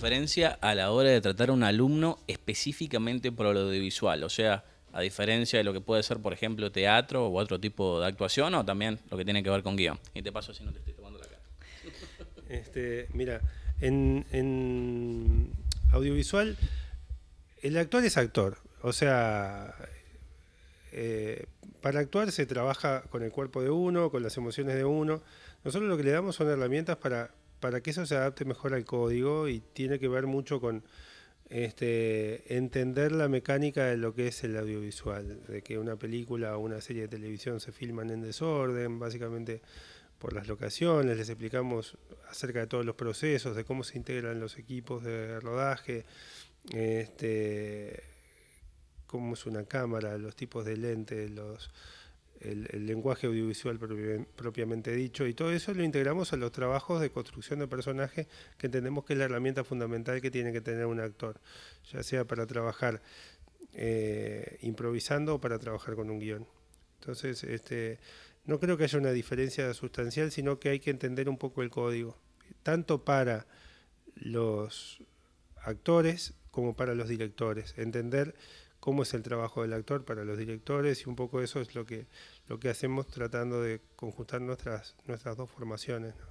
diferencia a la hora de tratar a un alumno específicamente por lo audiovisual? O sea, a diferencia de lo que puede ser, por ejemplo, teatro u otro tipo de actuación, o también lo que tiene que ver con guión. Y te paso si no te estoy tomando la cara. Mira, en audiovisual, el actor es actor. O sea, para actuar se trabaja con el cuerpo de uno, con las emociones de uno. Nosotros lo que le damos son herramientas para que eso se adapte mejor al código y tiene que ver mucho con entender la mecánica de lo que es el audiovisual, de que una película o una serie de televisión se filman en desorden, básicamente por las locaciones, les explicamos acerca de todos los procesos, de cómo se integran los equipos de rodaje, cómo es una cámara, los tipos de lentes, el lenguaje audiovisual propiamente dicho, y todo eso lo integramos a los trabajos de construcción de personaje, que entendemos que es la herramienta fundamental que tiene que tener un actor, ya sea para trabajar improvisando o para trabajar con un guión. Entonces, no creo que haya una diferencia sustancial, sino que hay que entender un poco el código, tanto para los actores como para los directores, entender cómo es el trabajo del actor para los directores, y un poco eso es lo que hacemos tratando de conjuntar nuestras dos formaciones, ¿no?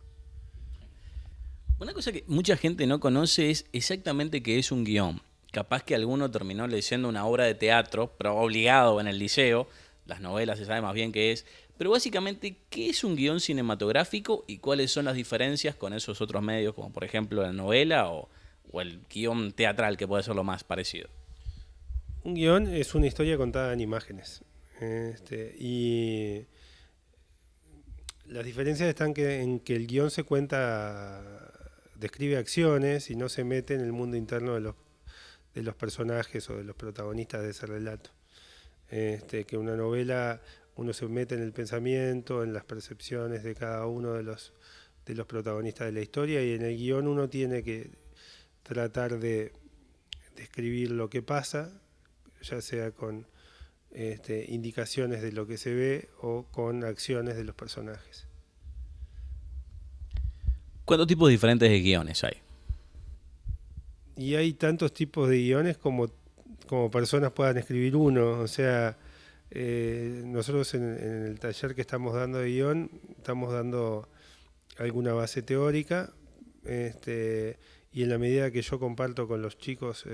Una cosa que mucha gente no conoce es exactamente qué es un guión. Capaz que alguno terminó leyendo una obra de teatro, pero obligado en el liceo. Las novelas se sabe más bien qué es. Pero básicamente, ¿qué es un guión cinematográfico y cuáles son las diferencias con esos otros medios, como por ejemplo la novela o el guión teatral, que puede ser lo más parecido? Un guión es una historia contada en imágenes. Y las diferencias están en que el guión se cuenta, describe acciones y no se mete en el mundo interno de los personajes o de los protagonistas de ese relato. Que una novela uno se mete en el pensamiento, en las percepciones de cada uno de los protagonistas de la historia, y en el guión uno tiene que tratar de describir lo que pasa, ya sea con indicaciones de lo que se ve o con acciones de los personajes. ¿Cuántos tipos diferentes de guiones hay? Y hay tantos tipos de guiones como personas puedan escribir uno. O sea, nosotros en el taller que estamos dando de guión, estamos dando alguna base teórica, y en la medida que yo comparto con los chicos,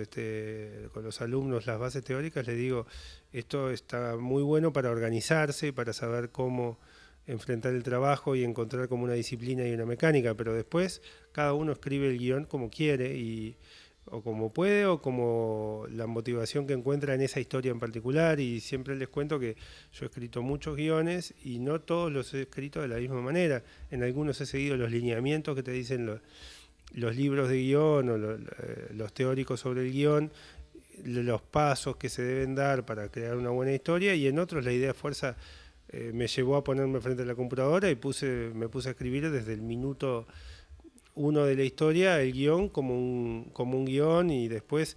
con los alumnos, las bases teóricas, les digo, esto está muy bueno para organizarse, para saber cómo enfrentar el trabajo y encontrar como una disciplina y una mecánica, pero después cada uno escribe el guión como quiere o como puede, o como la motivación que encuentra en esa historia en particular. Y siempre les cuento que yo he escrito muchos guiones y no todos los he escrito de la misma manera. En algunos he seguido los lineamientos que te dicen los libros de guión o los teóricos sobre el guión, los pasos que se deben dar para crear una buena historia, y en otros la idea fuerza me llevó a ponerme frente a la computadora y me puse a escribir desde el minuto uno de la historia el guión como un guión. Y después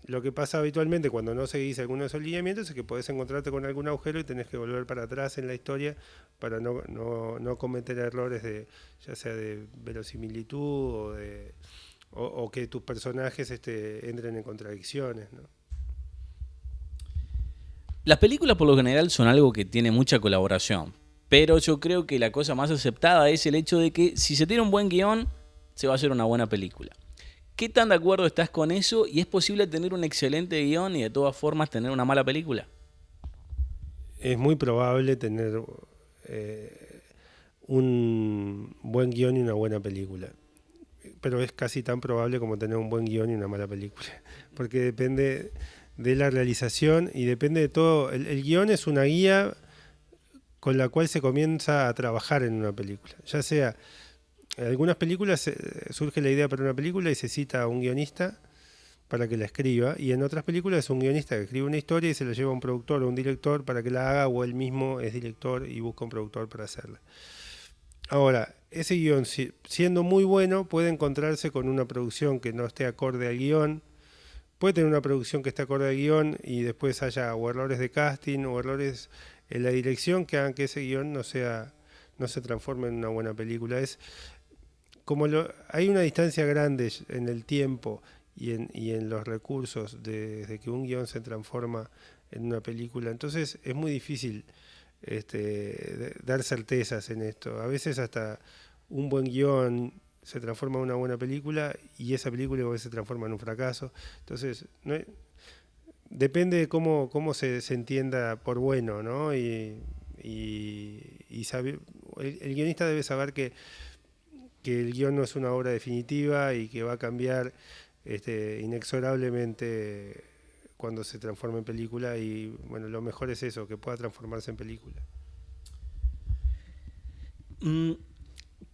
lo que pasa habitualmente cuando no seguís alguno de esos lineamientos es que podés encontrarte con algún agujero y tenés que volver para atrás en la historia para no cometer errores ya sea de verosimilitud o que tus personajes entren en contradicciones, ¿no? Las películas por lo general son algo que tiene mucha colaboración, pero yo creo que la cosa más aceptada es el hecho de que si se tiene un buen guión, se va a hacer una buena película. ¿Qué tan de acuerdo estás con eso? ¿Y es posible tener un excelente guión y de todas formas tener una mala película? Es muy probable tener un buen guión y una buena película, pero es casi tan probable como tener un buen guión y una mala película, porque depende de la realización y depende de todo. El guión es una guía con la cual se comienza a trabajar en una película, ya sea en algunas películas surge la idea para una película y se cita a un guionista para que la escriba, y en otras películas es un guionista que escribe una historia y se la lleva a un productor o un director para que la haga, o él mismo es director y busca un productor para hacerla. Ahora, ese guión, siendo muy bueno, puede encontrarse con una producción que no esté acorde al guión, puede tener una producción que esté acorde al guión y después haya o errores de casting o errores en la dirección que hagan que ese guión no se transforme en una buena película. Es hay una distancia grande en el tiempo y en los recursos desde que un guión se transforma en una película, entonces es muy difícil dar certezas en esto. A veces hasta un buen guión se transforma en una buena película y esa película a veces se transforma en un fracaso. Entonces, depende de cómo se entienda por bueno, ¿no? Y saber, el guionista debe saber que el guión no es una obra definitiva y que va a cambiar inexorablemente cuando se transforme en película, y bueno, lo mejor es eso, que pueda transformarse en película.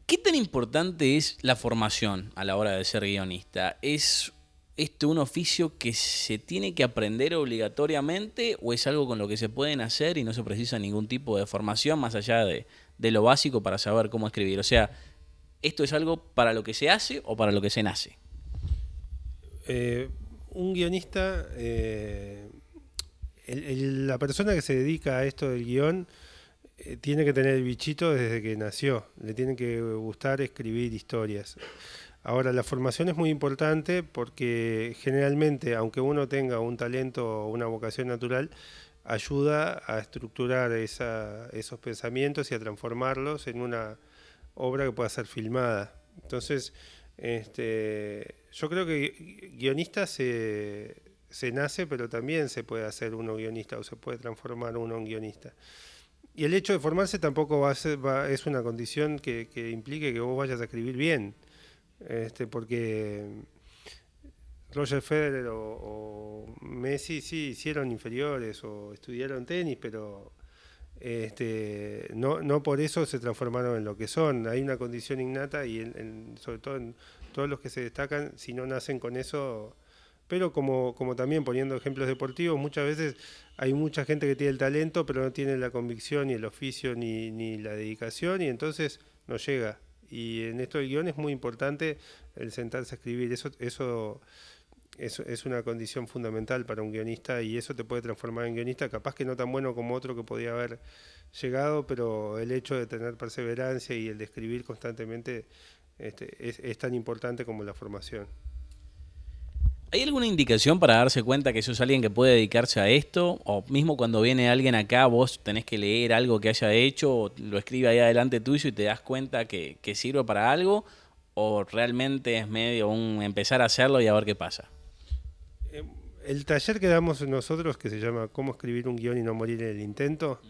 ¿Qué tan importante es la formación a la hora de ser guionista? ¿Es esto un oficio que se tiene que aprender obligatoriamente o es algo con lo que se pueden hacer y no se precisa ningún tipo de formación más allá de lo básico para saber cómo escribir? O sea, ¿esto es algo para lo que se hace o para lo que se nace? Un guionista, la persona que se dedica a esto del guión, tiene que tener el bichito desde que nació, le tiene que gustar escribir historias. Ahora, la formación es muy importante porque generalmente, aunque uno tenga un talento o una vocación natural, ayuda a estructurar esos pensamientos y a transformarlos en una obra que pueda ser filmada. Entonces, yo creo que guionista se nace, pero también se puede hacer uno guionista o se puede transformar uno en guionista. Y el hecho de formarse tampoco es una condición que implique que vos vayas a escribir bien, porque Roger Federer o Messi sí hicieron inferiores o estudiaron tenis, pero no por eso se transformaron en lo que son. Hay una condición innata y sobre todo en todos los que se destacan, si no nacen con eso. Pero como también poniendo ejemplos deportivos, muchas veces hay mucha gente que tiene el talento, pero no tiene la convicción, ni el oficio, ni la dedicación, y entonces no llega. Y en esto del guión es muy importante el sentarse a escribir. Eso es una condición fundamental para un guionista, y eso te puede transformar en guionista, capaz que no tan bueno como otro que podía haber llegado, pero el hecho de tener perseverancia y el de escribir constantemente es tan importante como la formación. ¿Hay alguna indicación para darse cuenta que sos alguien que puede dedicarse a esto? O mismo cuando viene alguien acá, vos tenés que leer algo que haya hecho, o lo escribe ahí adelante tuyo y te das cuenta que sirve para algo, o realmente es medio un empezar a hacerlo y a ver qué pasa. El taller que damos nosotros, que se llama Cómo escribir un guión y no morir en el intento,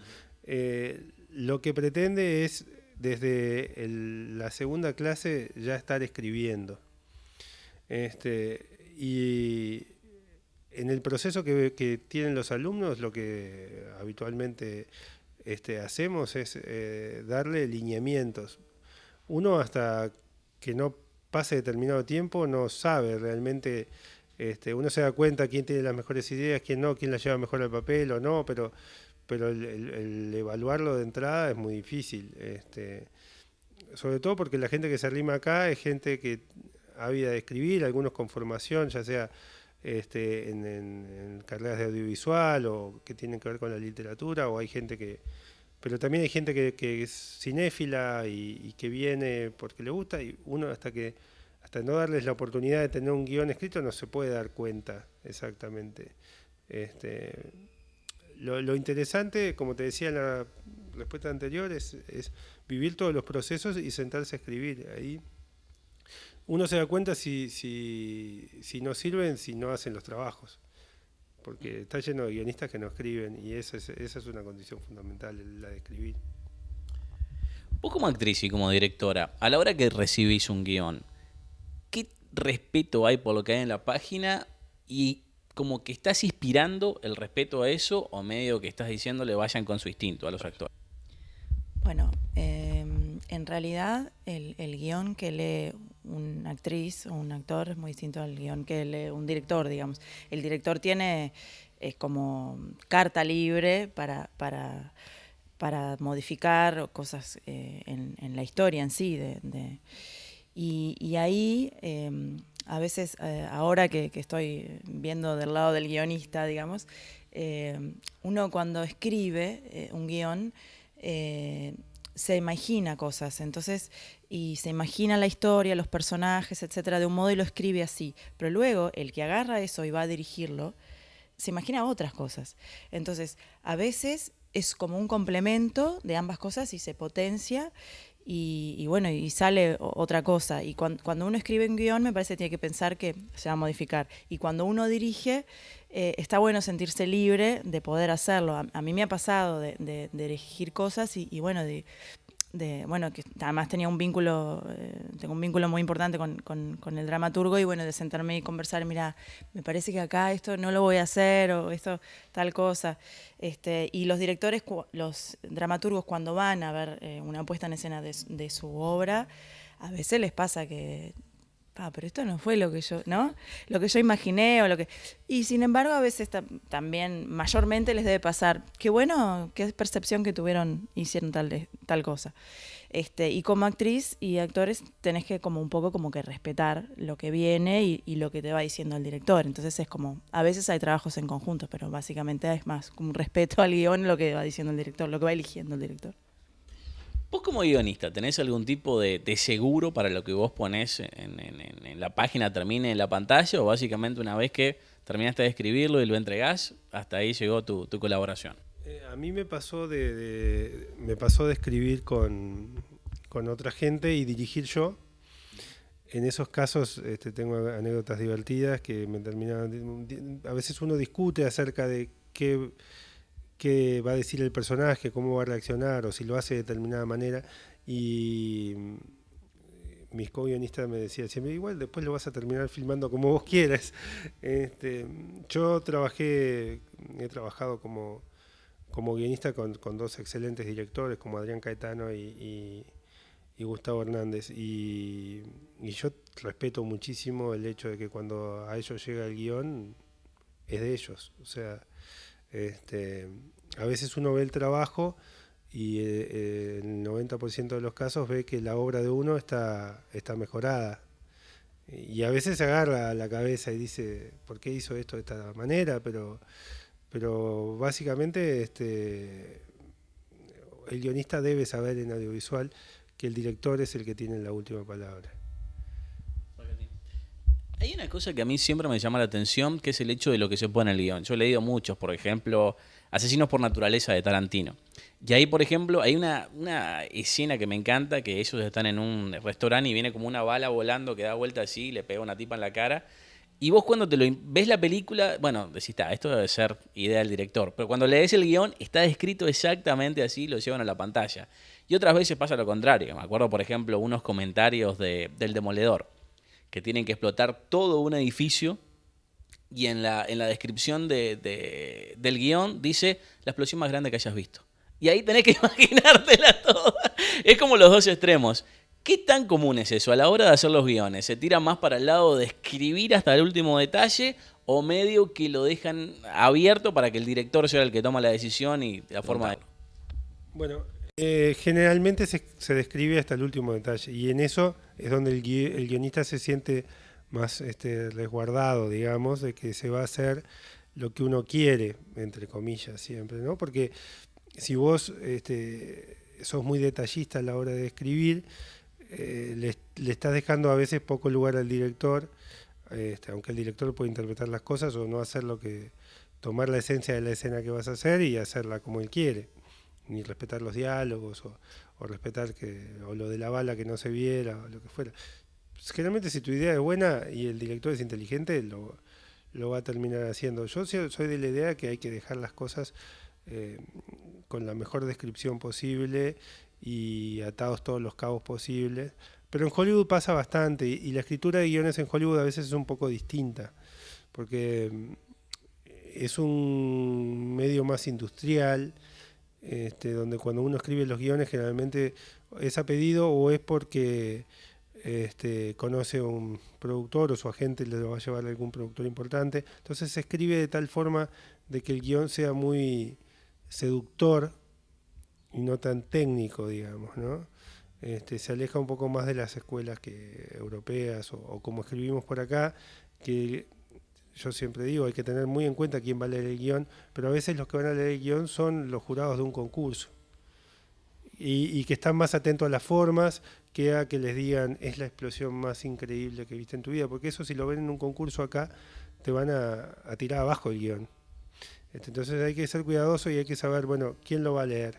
lo que pretende es desde la segunda clase ya estar escribiendo. Y en el proceso que tienen los alumnos, lo que habitualmente hacemos es darle lineamientos. Uno, hasta que no pase determinado tiempo, no sabe realmente. Uno se da cuenta quién tiene las mejores ideas, quién no, quién las lleva mejor al papel o no, pero el evaluarlo de entrada es muy difícil. Sobre todo porque la gente que se arrima acá es gente que ávida de escribir, algunos con formación, ya sea en carreras de audiovisual o que tienen que ver con la literatura, o hay gente pero también hay gente que es cinéfila y que viene porque le gusta, y uno hasta no darles la oportunidad de tener un guión escrito no se puede dar cuenta exactamente. Lo interesante, como te decía en la respuesta anterior, es vivir todos los procesos y sentarse a escribir. Ahí uno se da cuenta si no sirven, si no hacen los trabajos, porque está lleno de guionistas que no escriben, y esa es una condición fundamental, la de escribir. Vos como actriz y como directora, a la hora que recibís un guión, ¿qué respeto hay por lo que hay en la página? Y como que estás inspirando el respeto a eso, o medio que estás diciéndole vayan con su instinto a los actores. Bueno, en realidad el guión que lee una actriz o un actor es muy distinto al guión que lee un director, digamos. El director tiene como carta libre para modificar cosas en la historia en sí. Y ahí, a veces, ahora que estoy viendo del lado del guionista, digamos, uno cuando escribe un guión, se imagina cosas, entonces, y se imagina la historia, los personajes, etcétera, de un modo y lo escribe así. Pero luego, el que agarra eso y va a dirigirlo, se imagina otras cosas. Entonces, a veces es como un complemento de ambas cosas y se potencia y bueno, y sale otra cosa. Y cuando uno escribe un guión, me parece que tiene que pensar que se va a modificar. Y cuando uno dirige, está bueno sentirse libre de poder hacerlo. A mí me ha pasado de dirigir cosas y bueno, bueno, que además tenía un vínculo, tengo un vínculo muy importante con el dramaturgo y bueno, de sentarme y conversar, mira, me parece que acá esto no lo voy a hacer o esto tal cosa. Y los directores, los dramaturgos cuando van a ver una puesta en escena de su obra, a veces les pasa que pero esto no fue lo que yo, ¿no? Lo que yo imaginé o lo que... Y sin embargo, a veces también, mayormente les debe pasar, qué bueno, qué percepción que tuvieron, hicieron tal cosa. Y como actriz y actores tenés que como un poco como que respetar lo que viene y lo que te va diciendo el director. Entonces es como, a veces hay trabajos en conjunto, pero básicamente es más como un respeto al guión, lo que va diciendo el director, lo que va eligiendo el director. Vos como guionista, ¿tenés algún tipo de seguro para lo que vos ponés en la página termine en la pantalla? ¿O básicamente una vez que terminaste de escribirlo y lo entregás, hasta ahí llegó tu colaboración? A mí me pasó de escribir con otra gente y dirigir yo. En esos casos tengo anécdotas divertidas que me terminaban... A veces uno discute acerca de qué va a decir el personaje, cómo va a reaccionar o si lo hace de determinada manera. Y mis co-guionistas me decían siempre, igual después lo vas a terminar filmando como vos quieras. Yo he trabajado como guionista con dos excelentes directores como Adrián Caetano y Gustavo Hernández. Y yo respeto muchísimo el hecho de que cuando a ellos llega el guión, es de ellos. O sea, a veces uno ve el trabajo y el 90% de los casos ve que la obra de uno está mejorada. Y a veces se agarra a la cabeza y dice, ¿por qué hizo esto de esta manera? Pero básicamente el guionista debe saber en audiovisual que el director es el que tiene la última palabra. Hay una cosa que a mí siempre me llama la atención, que es el hecho de lo que se pone en el guión. Yo he leído muchos, por ejemplo, Asesinos por Naturaleza de Tarantino. Y ahí, por ejemplo, hay una escena que me encanta, que ellos están en un restaurante y viene como una bala volando que da vuelta así, le pega a una tipa en la cara. Y vos cuando ves la película, bueno, decís, esto debe ser idea del director. Pero cuando lees el guión, está descrito exactamente así, lo llevan a la pantalla. Y otras veces pasa lo contrario. Me acuerdo, por ejemplo, unos comentarios del Demoledor, que tienen que explotar todo un edificio y en la descripción del guión dice la explosión más grande que hayas visto. Y ahí tenés que imaginártela toda. Es como los dos extremos. ¿Qué tan común es eso a la hora de hacer los guiones? ¿Se tira más para el lado de escribir hasta el último detalle o medio que lo dejan abierto para que el director sea el que toma la decisión y la forma de... Bueno, generalmente se describe hasta el último detalle y en eso es donde el guionista se siente más resguardado, digamos, de que se va a hacer lo que uno quiere, entre comillas siempre, ¿no? Porque si vos sos muy detallista a la hora de escribir, le estás dejando a veces poco lugar al director, aunque el director puede interpretar las cosas o no hacer tomar la esencia de la escena que vas a hacer y hacerla como él quiere, ni respetar los diálogos o respetar o lo de la bala que no se viera o lo que fuera. Pues, generalmente si tu idea es buena y el director es inteligente, lo va a terminar haciendo. Yo soy de la idea que hay que dejar las cosas con la mejor descripción posible y atados todos los cabos posibles. Pero en Hollywood pasa bastante y la escritura de guiones en Hollywood a veces es un poco distinta, porque es un medio más industrial, donde cuando uno escribe los guiones generalmente es a pedido o es porque conoce a un productor o su agente le va a llevar a algún productor importante. Entonces se escribe de tal forma de que el guión sea muy seductor y no tan técnico, digamos, ¿no? Se aleja un poco más de las escuelas europeas o como escribimos por acá, que yo siempre digo, hay que tener muy en cuenta quién va a leer el guión, pero a veces los que van a leer el guión son los jurados de un concurso. y que están más atentos a las formas que a que les digan es la explosión más increíble que viste en tu vida, porque eso si lo ven en un concurso acá te van a tirar abajo el guión. Entonces hay que ser cuidadoso y hay que saber, bueno, quién lo va a leer.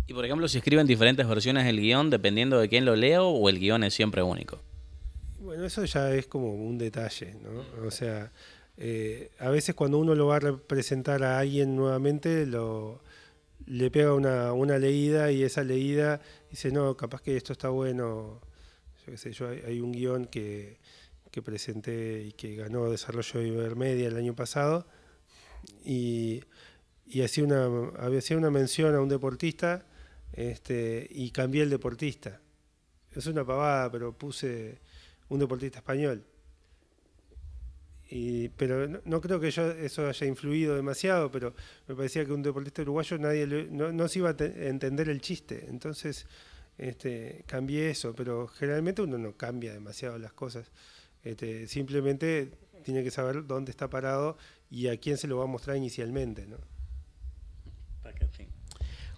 Y por ejemplo, si escriben diferentes versiones del guión, dependiendo de quién lo lea, o el guión es siempre único. Bueno, eso ya es como un detalle, ¿no? O sea, a veces cuando uno lo va a representar a alguien nuevamente, le pega una leída y esa leída dice, no, capaz que esto está bueno. Yo qué sé, hay un guión que presenté y que ganó Desarrollo de Ibermedia el año pasado y hacía una mención a un deportista y cambié el deportista. Es una pavada, pero puse un deportista español. Pero no creo que eso haya influido demasiado, pero me parecía que un deportista uruguayo no se iba a entender el chiste. Entonces cambié eso, pero generalmente uno no cambia demasiado las cosas. Simplemente tiene que saber dónde está parado y a quién se lo va a mostrar inicialmente, ¿no?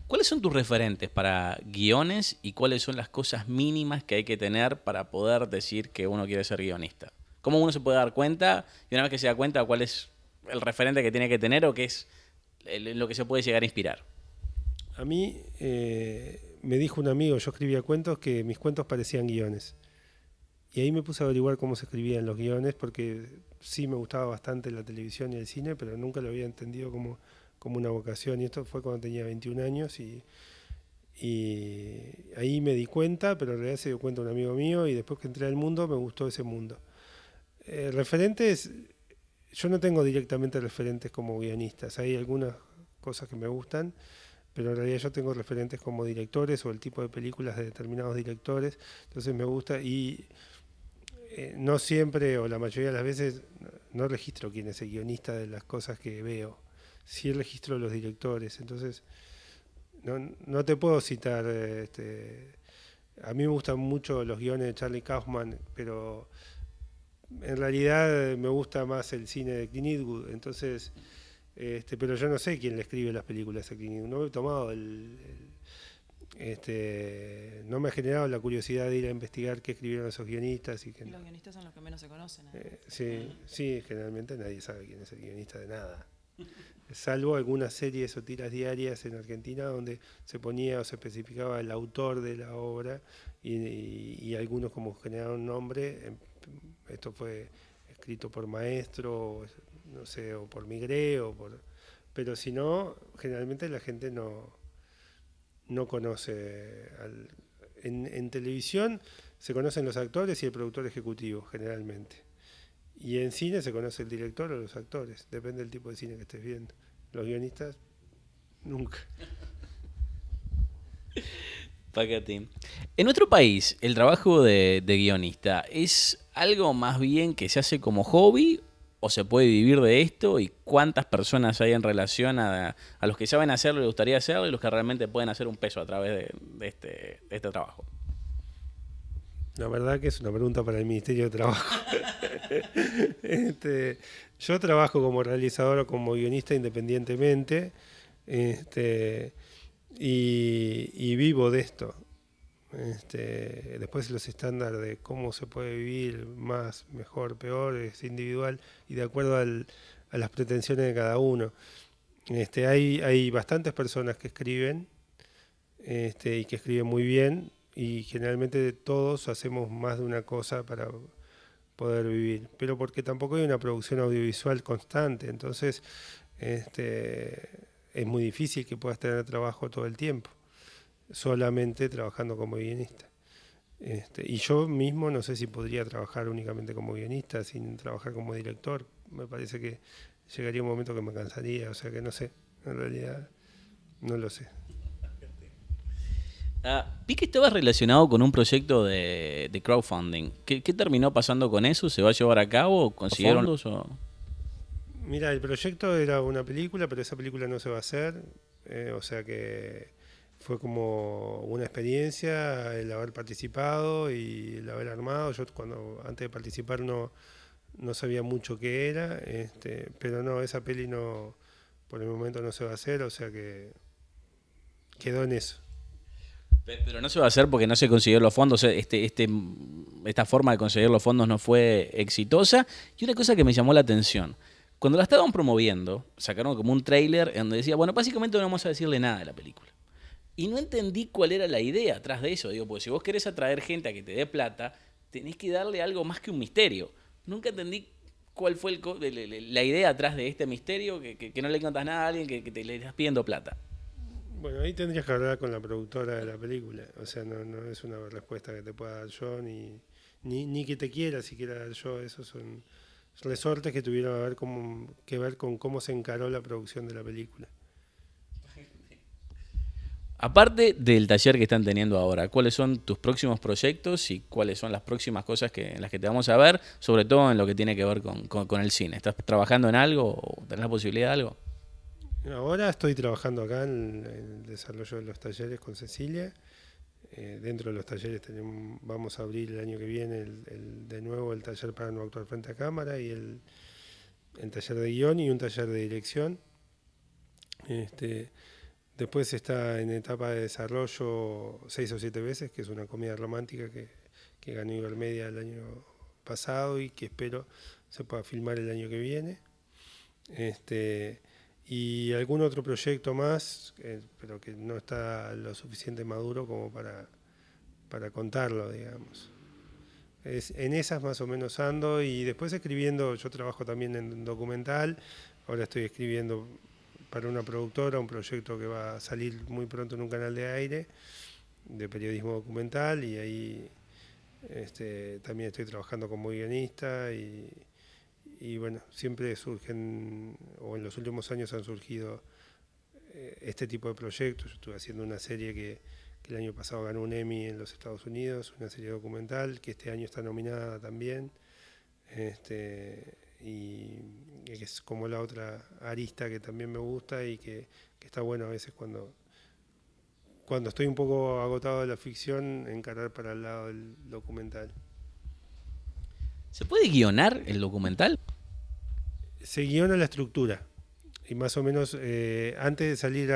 ¿Cuáles son tus referentes para guiones y cuáles son las cosas mínimas que hay que tener para poder decir que uno quiere ser guionista? ¿Cómo uno se puede dar cuenta y una vez que se da cuenta cuál es el referente que tiene que tener o qué es lo que se puede llegar a inspirar? A mí me dijo un amigo, yo escribía cuentos, que mis cuentos parecían guiones. Y ahí me puse a averiguar cómo se escribían los guiones, porque sí me gustaba bastante la televisión y el cine, pero nunca lo había entendido como una vocación. Y esto fue cuando tenía 21 años y ahí me di cuenta, pero en realidad se dio cuenta un amigo mío y después que entré al mundo me gustó ese mundo. Referentes, yo no tengo directamente referentes como guionistas, hay algunas cosas que me gustan, pero en realidad yo tengo referentes como directores o el tipo de películas de determinados directores, entonces me gusta y no siempre o la mayoría de las veces no registro quién es el guionista de las cosas que veo, sí registro los directores, entonces no te puedo citar, a mí me gustan mucho los guiones de Charlie Kaufman, pero en realidad me gusta más el cine de Clint Eastwood, entonces, pero yo no sé quién le escribe las películas a Clint Eastwood, no he tomado no me ha generado la curiosidad de ir a investigar qué escribieron esos guionistas. Y los guionistas son los que menos se conocen. Sí, generalmente nadie sabe quién es el guionista de nada. Salvo algunas series o tiras diarias en Argentina donde se ponía o se especificaba el autor de la obra y algunos como generaron nombre, esto fue escrito por Maestro, no sé, o por Migré, pero si no, generalmente la gente no conoce. En televisión se conocen los actores y el productor ejecutivo, generalmente. Y en cine se conoce el director o los actores, depende del tipo de cine que estés viendo. Los guionistas, nunca. Pacatín. En nuestro país, el trabajo de guionista es algo más bien que se hace como hobby o se puede vivir de esto y cuántas personas hay en relación a los que saben hacerlo y les gustaría hacerlo y los que realmente pueden hacer un peso a través de este trabajo. La verdad que es una pregunta para el Ministerio de Trabajo. Yo trabajo como realizador o como guionista independientemente y vivo de esto. Después los estándares de cómo se puede vivir, más, mejor, peor, es individual y de acuerdo a las pretensiones de cada uno. Hay bastantes personas que escriben y que escriben muy bien y generalmente todos hacemos más de una cosa para poder vivir, pero porque tampoco hay una producción audiovisual constante, entonces es muy difícil que puedas tener trabajo todo el tiempo, solamente trabajando como guionista. Y yo mismo no sé si podría trabajar únicamente como guionista sin trabajar como director, me parece que llegaría un momento que me cansaría, o sea que no sé, en realidad no lo sé. Vi que estabas relacionado con un proyecto de crowdfunding. ¿Qué terminó pasando con eso? ¿Se va a llevar a cabo? ¿Consiguieron fondos? Mira, el proyecto era una película, pero esa película no se va a hacer. O sea que fue como una experiencia el haber participado y el haber armado. Yo antes de participar no sabía mucho qué era, pero no, esa peli no, por el momento no se va a hacer, o sea que quedó en eso. Pero no se va a hacer porque no se consiguieron los fondos. Esta forma de conseguir los fondos no fue exitosa. Y una cosa que me llamó la atención. Cuando la estaban promoviendo, sacaron como un tráiler en donde decía, bueno, básicamente no vamos a decirle nada de la película. Y no entendí cuál era la idea atrás de eso. Digo, pues si vos querés atraer gente a que te dé plata, tenés que darle algo más que un misterio. Nunca entendí cuál fue la idea atrás de este misterio, que no le contás nada a alguien que te le estás pidiendo plata. Bueno, ahí tendrías que hablar con la productora de la película. O sea, no es una respuesta que te pueda dar yo, ni que te quiera siquiera dar yo. Esos son resortes que tuvieron que ver con cómo se encaró la producción de la película. Aparte del taller que están teniendo ahora, ¿cuáles son tus próximos proyectos y cuáles son las próximas cosas en las que te vamos a ver, sobre todo en lo que tiene que ver con el cine? ¿Estás trabajando en algo o tenés la posibilidad de algo? Ahora estoy trabajando acá en el desarrollo de los talleres con Cecilia. Dentro de los talleres vamos a abrir el año que viene de nuevo el taller para no actuar frente a cámara y el taller de guión y un taller de dirección. Después está en etapa de desarrollo 6 o 7 veces, que es una comedia romántica que ganó Ibermedia el año pasado y que espero se pueda filmar el año que viene. Y algún otro proyecto más, pero que no está lo suficiente maduro como para contarlo, digamos. En esas más o menos ando y después escribiendo, yo trabajo también en documental, ahora estoy escribiendo para una productora, un proyecto que va a salir muy pronto en un canal de aire de periodismo documental y ahí también estoy trabajando como guionista y bueno, siempre surgen, o en los últimos años han surgido este tipo de proyectos. Yo estuve haciendo una serie que el año pasado ganó un Emmy en los Estados Unidos, una serie documental que este año está nominada también. Y que es como la otra arista que también me gusta y que está bueno a veces cuando estoy un poco agotado de la ficción, encarar para el lado del documental. ¿Se puede guionar el documental? Se guiona la estructura y más o menos antes de salir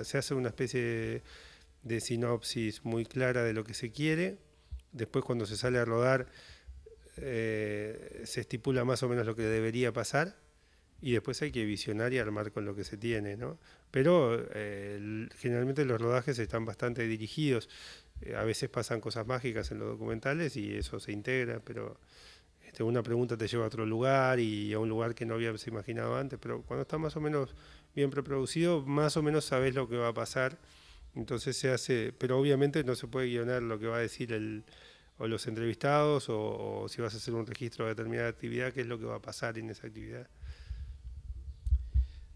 se hace una especie de sinopsis muy clara de lo que se quiere. Después cuando se sale a rodar se estipula más o menos lo que debería pasar y después hay que visionar y armar con lo que se tiene, ¿no? Pero generalmente los rodajes están bastante dirigidos. A veces pasan cosas mágicas en los documentales y eso se integra, pero una pregunta te lleva a otro lugar y a un lugar que no habías imaginado antes, pero cuando está más o menos bien preproducido, más o menos sabes lo que va a pasar, entonces se hace, pero obviamente no se puede guionar lo que va a decir o los entrevistados o si vas a hacer un registro de determinada actividad, qué es lo que va a pasar en esa actividad.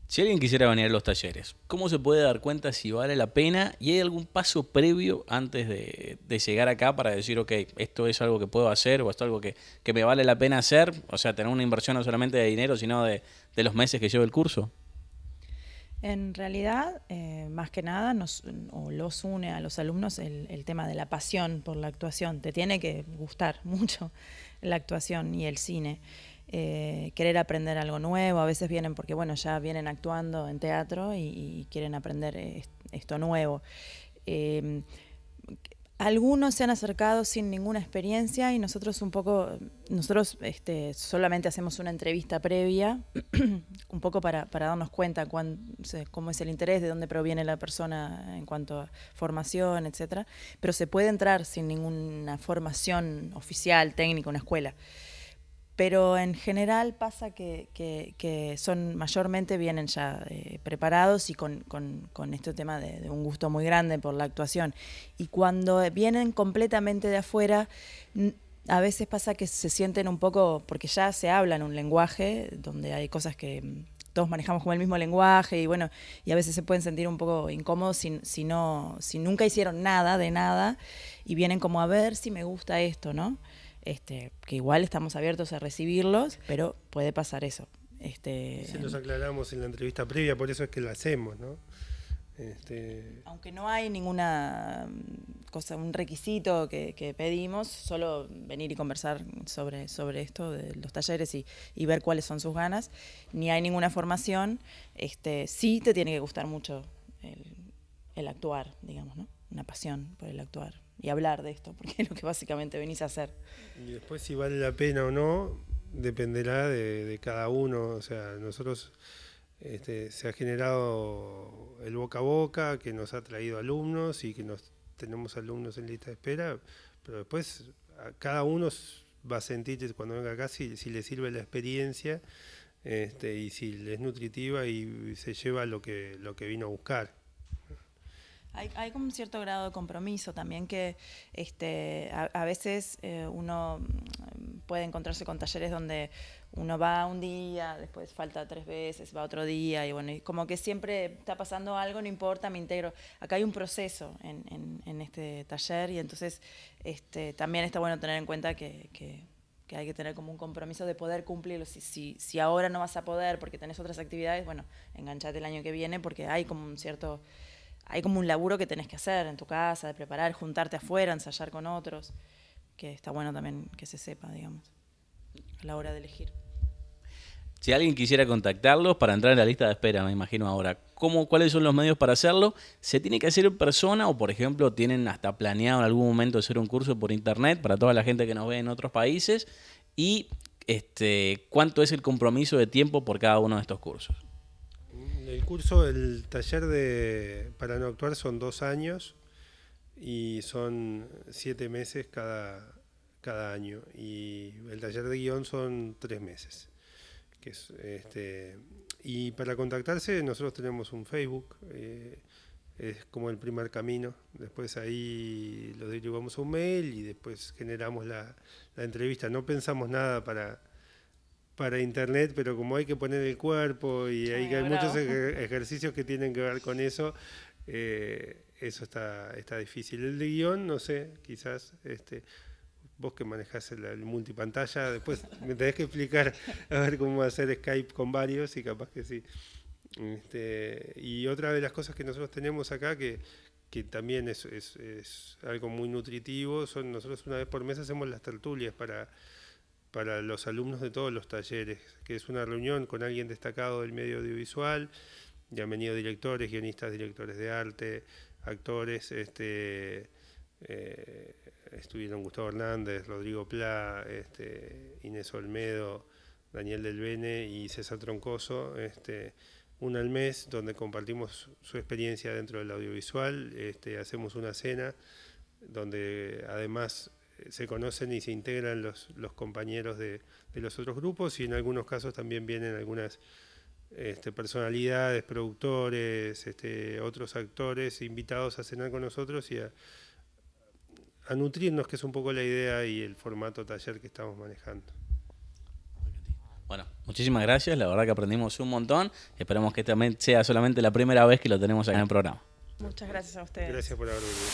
Si alguien quisiera venir a los talleres, ¿cómo se puede dar cuenta si vale la pena? ¿Y hay algún paso previo antes de llegar acá para decir, ok, esto es algo que puedo hacer o esto es algo que me vale la pena hacer? O sea, tener una inversión no solamente de dinero, sino de los meses que lleva el curso. En realidad, más que nada, los une a los alumnos el tema de la pasión por la actuación. Te tiene que gustar mucho la actuación y el cine. Querer aprender algo nuevo, a veces vienen porque bueno, ya vienen actuando en teatro y quieren aprender esto nuevo. Algunos se han acercado sin ninguna experiencia y nosotros solamente hacemos una entrevista previa, un poco para darnos cuenta cómo es el interés, de dónde proviene la persona en cuanto a formación, etcétera. Pero se puede entrar sin ninguna formación oficial, técnica, una escuela. Pero en general pasa que son mayormente vienen ya preparados y con este tema de un gusto muy grande por la actuación. Y cuando vienen completamente de afuera, a veces pasa que se sienten un poco, porque ya se habla en un lenguaje donde hay cosas que todos manejamos como el mismo lenguaje y bueno, y a veces se pueden sentir un poco incómodos si nunca hicieron nada de nada y vienen como a ver si me gusta esto, ¿no? Que igual estamos abiertos a recibirlos, pero puede pasar eso. Se los aclaramos en la entrevista previa, por eso es que la hacemos, ¿no? Aunque no hay ninguna cosa, un requisito que pedimos, solo venir y conversar sobre esto de los talleres y ver cuáles son sus ganas, ni hay ninguna formación, sí te tiene que gustar mucho el actuar, digamos, ¿no? Una pasión por el actuar y hablar de esto, porque es lo que básicamente venís a hacer. Y después si vale la pena o no, dependerá de cada uno. O sea, nosotros se ha generado el boca a boca, que nos ha traído alumnos y que tenemos alumnos en lista de espera, pero después cada uno va a sentir cuando venga acá si le sirve la experiencia y si le es nutritiva y se lleva lo que vino a buscar. Hay como un cierto grado de compromiso también que a veces uno puede encontrarse con talleres donde uno va un día, después falta 3 veces, va otro día y bueno, y como que siempre está pasando algo, no importa, me integro. Acá hay un proceso en este taller y entonces también está bueno tener en cuenta que hay que tener como un compromiso de poder cumplirlo. Si ahora no vas a poder porque tenés otras actividades, bueno, enganchate el año que viene porque hay como un laburo que tenés que hacer en tu casa, de preparar, juntarte afuera, ensayar con otros, que está bueno también que se sepa, digamos, a la hora de elegir. Si alguien quisiera contactarlos para entrar en la lista de espera, me imagino ahora, ¿cuáles son los medios para hacerlo? ¿Se tiene que hacer en persona o, por ejemplo, tienen hasta planeado en algún momento hacer un curso por internet para toda la gente que nos ve en otros países? Y ¿cuánto es el compromiso de tiempo por cada uno de estos cursos? El taller para no actuar son 2 años y son 7 meses cada año. Y el taller de guión son 3 meses. Y para contactarse nosotros tenemos un Facebook, es como el primer camino. Después ahí lo derivamos a un mail y después generamos la entrevista. No pensamos nada para internet, pero como hay que poner el cuerpo y hay muchos ejercicios que tienen que ver con eso, eso está difícil. El de guión, no sé, quizás vos que manejás el multipantalla, después me tenés que explicar a ver cómo hacer Skype con varios y capaz que sí. Y otra de las cosas que nosotros tenemos acá que también es algo muy nutritivo, nosotros una vez por mes hacemos las tertulias para los alumnos de todos los talleres, que es una reunión con alguien destacado del medio audiovisual. Ya han venido directores, guionistas, directores de arte, actores, estuvieron Gustavo Hernández, Rodrigo Pla, Inés Olmedo, Daniel Del Bene y César Troncoso, una al mes donde compartimos su experiencia dentro del audiovisual. Hacemos una cena donde además se conocen y se integran los compañeros de los otros grupos, y en algunos casos también vienen algunas personalidades, productores, otros actores invitados a cenar con nosotros y a nutrirnos, que es un poco la idea y el formato taller que estamos manejando. Bueno, muchísimas gracias, la verdad que aprendimos un montón. Esperamos que también sea solamente la primera vez que lo tenemos acá en el programa. Muchas gracias a ustedes. Gracias por haber venido.